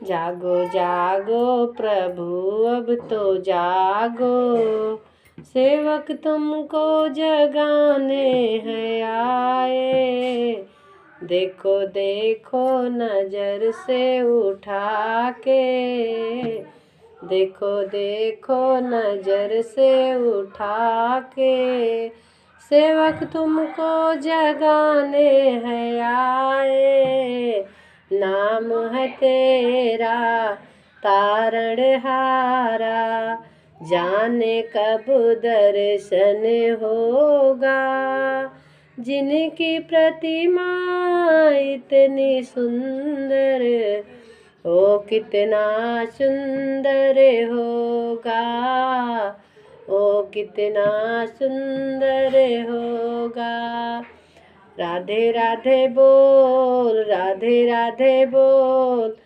जागो जागो प्रभु अब तो जागो, सेवक तुमको जगाने हैं आए। देखो देखो नजर से उठा के, देखो देखो नजर से उठा के, सेवक तुमको जगाने हैं आए। नाम है तेरा तारणहारा, जाने कब दर्शन होगा। जिनकी प्रतिमा इतनी सुंदर, ओ कितना सुंदर होगा, ओ कितना सुंदर होगा। राधे राधे बोल, राधे राधे बोल,